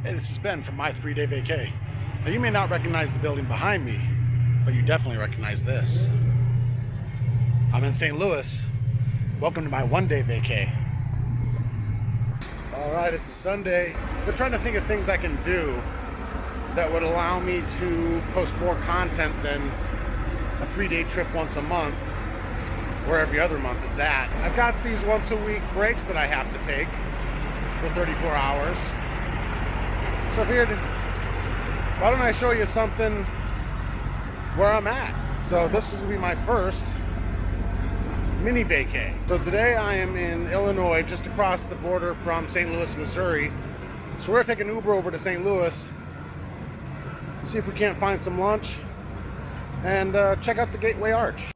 Hey, this is Ben from my 3-day vacay. Now, you may not recognize the building behind me, but you definitely recognize this. I'm in St. Louis. Welcome to my 1-day vacay. All right, it's a Sunday. Been trying to think of things I can do that would allow me to post more content than a 3-day trip once a month, or every other month at that. I've got these once a week breaks that I have to take for 34 hours. So I figured, why don't I show you something where I'm at? So this is gonna be my first mini vacay. So today I am in Illinois, just across the border from St. Louis, Missouri. So we're gonna take an Uber over to St. Louis, see if we can't find some lunch, and check out the Gateway Arch.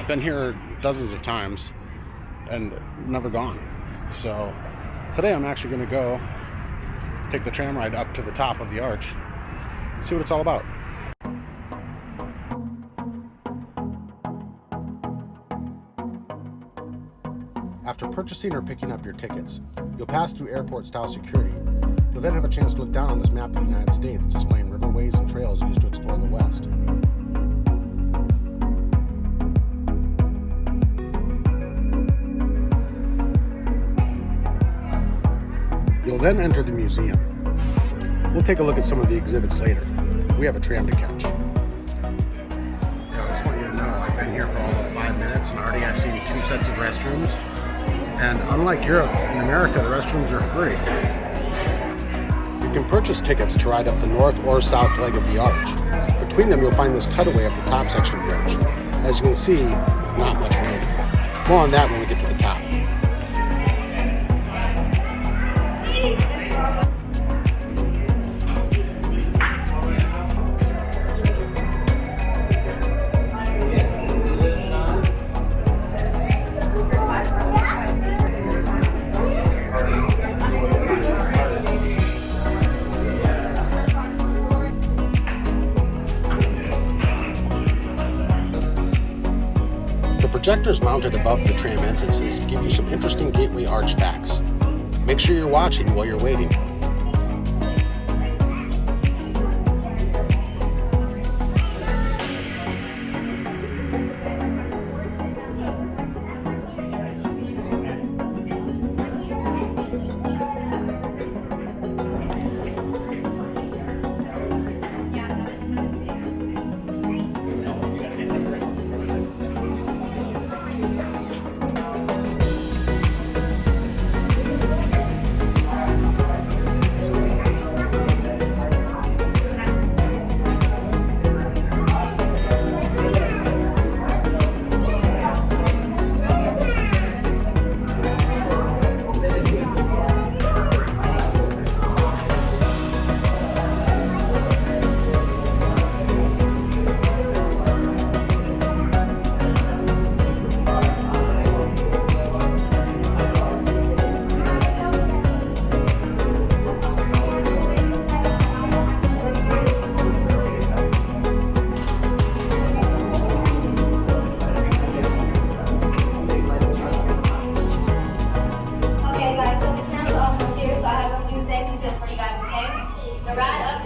Been here dozens of times and never gone. So today I'm actually going to go take the tram ride up to the top of the arch, see what it's all about. After purchasing or picking up your tickets, you'll pass through airport-style security. You'll then have a chance to look down on this map of the United States displaying riverways and trails used to explore the West. You'll then enter the museum. We'll take a look at some of the exhibits later. We have a tram to catch. I just want you to know, I've been here for all of 5 minutes and already I've seen 2 sets of restrooms. And unlike Europe, in America, the restrooms are free. You can purchase tickets to ride up the north or south leg of the arch. Between them, you'll find this cutaway of the top section of the arch. As you can see, not much room. More on that when we get to the top. The projectors mounted above the tram entrances give you some interesting Gateway Arch facts. Make sure you're watching while you're waiting.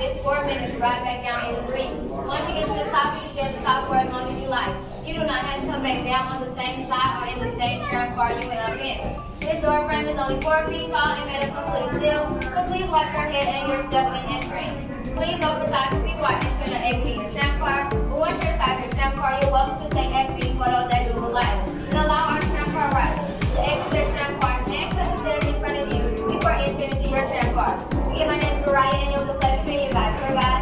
It's 4 minutes. Ride back down is 3. Once you get to the top, you can stay at the top for as long as you like. You do not have to come back down on the same side or in the same tram car you went up in. This door frame is only 4 feet tall and made of complete steel, so please watch your head and your step when entering. Please don't decide to be watching entering or exiting your tram car, but once you're inside your tram car, you're welcome to take exiting photos that you would like. And allow our tram car riders to exit their tram car and cut the stairs in front of you before entering into your tram car. Again, my name is Vacay, and it was a pleasure meeting you guys. Bye, guys.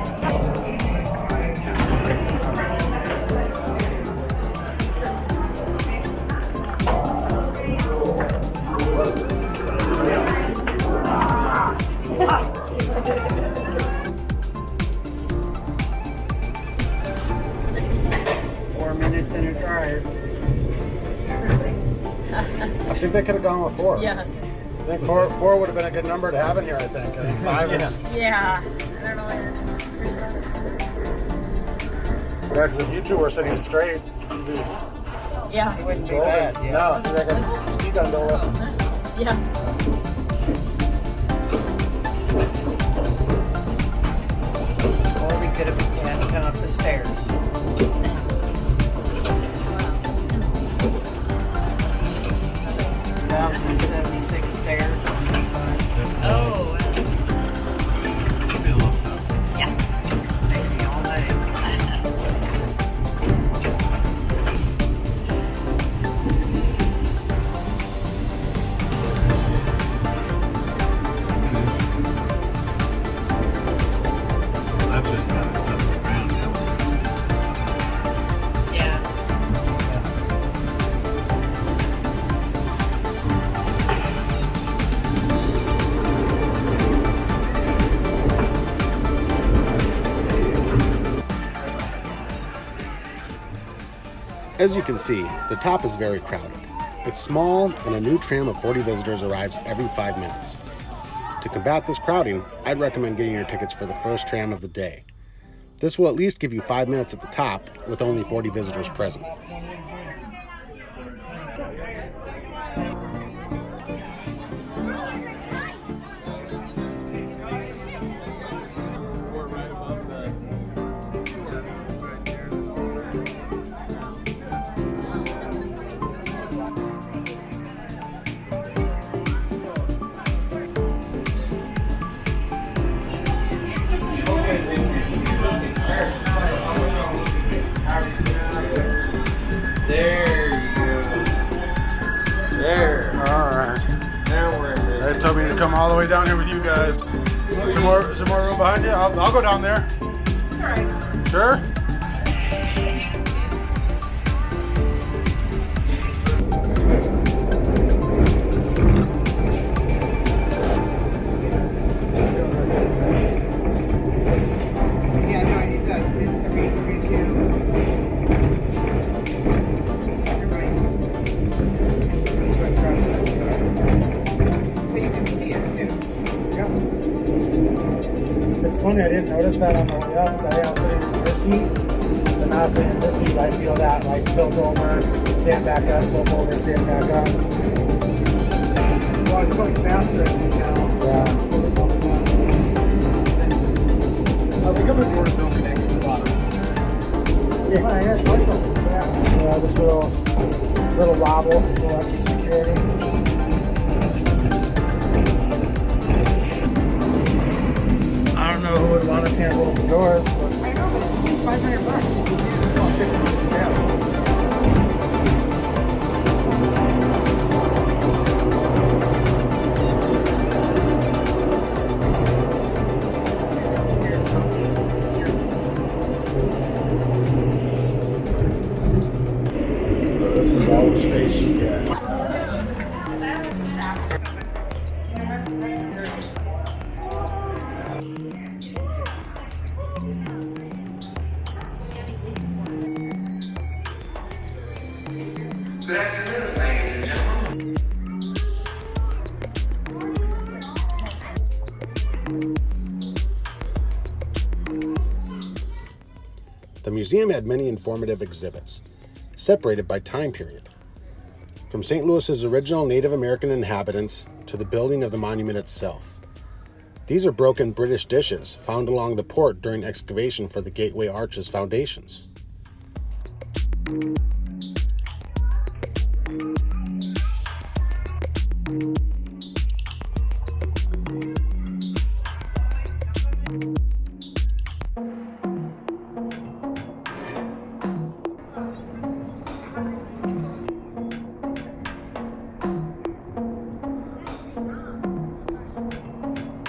if they could have gone with 4. Yeah. I think four would have been a good number to have in here, I think. I think 5 is... Yeah. I don't know where Yeah, because if you two were sitting straight, you'd be... Yeah. You wouldn't do that. Yeah. No, you'd be like a ski gondola. Yeah. Or we could have had to come up the stairs. 1,076 stairs. Oh. Yeah. Maybe all day. That's just not acceptable ground. Yeah. As you can see, the top is very crowded. It's small, and a new tram of 40 visitors arrives every 5 minutes. To combat this crowding, I'd recommend getting your tickets for the first tram of the day. This will at least give you 5 minutes at the top with only 40 visitors present. There you go. There. Alright. Now we're in They the... told me to come all the way down here with you guys. Is there more room behind you? I'll go down there. Alright. Sure? Yeah, no, it does. It gives you... But you can see it too. It's funny, I didn't notice that on the way up, so I was sitting in this seat, but now sitting in this seat, I feel that like tilt over, stand back up, tilt over, stand back up. Well, it's going faster, now. Yeah. The government doors don't connect to the bottom. Yeah, this little wobble, little extra security. I don't know who would want to tamper with the doors, but I know, but it's $500. yeah. This is all the space you get. The museum had many informative exhibits, separated by time period. From St. Louis's original Native American inhabitants to the building of the monument itself. These are broken British dishes found along the port during excavation for the Gateway Arch's foundations.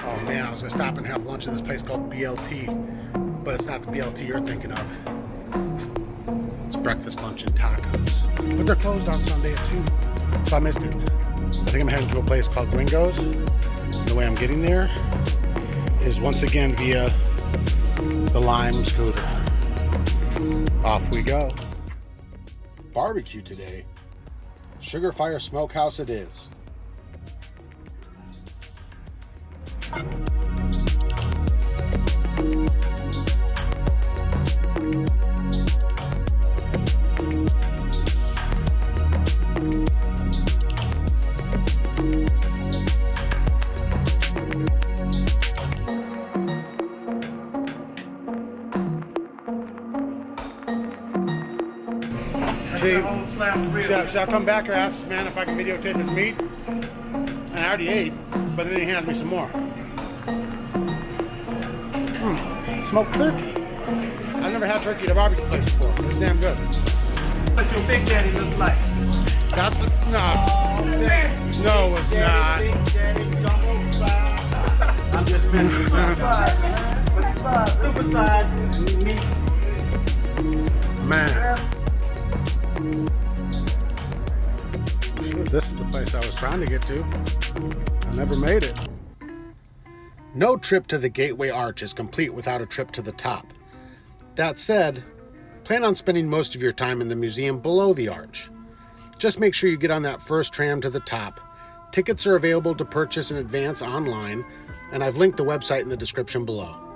Oh man, I was gonna stop and have lunch at this place called BLT, but it's not the BLT you're thinking of. It's breakfast, lunch, and tacos. But they're closed on Sunday at 2, so I missed it. I think I'm heading to a place called Gringo's. The way I'm getting there is once again via the Lime scooter. Off we go. Barbecue today. Sugarfire Smokehouse it is. Should I come back or ask this man if I can videotape his meat? And I already ate, but then he hands me some more. Smoked turkey. I've never had turkey at a barbecue place before. It's damn good. What your Big Daddy looks like? That's the, no, it's not. Big Daddy jumbo style. I'm just messing with my size, man. Super size meat. Man. This is the place I was trying to get to. I never made it. No trip to the Gateway Arch is complete without a trip to the top. That said, plan on spending most of your time in the museum below the arch. Just make sure you get on that first tram to the top. Tickets are available to purchase in advance online, and I've linked the website in the description below.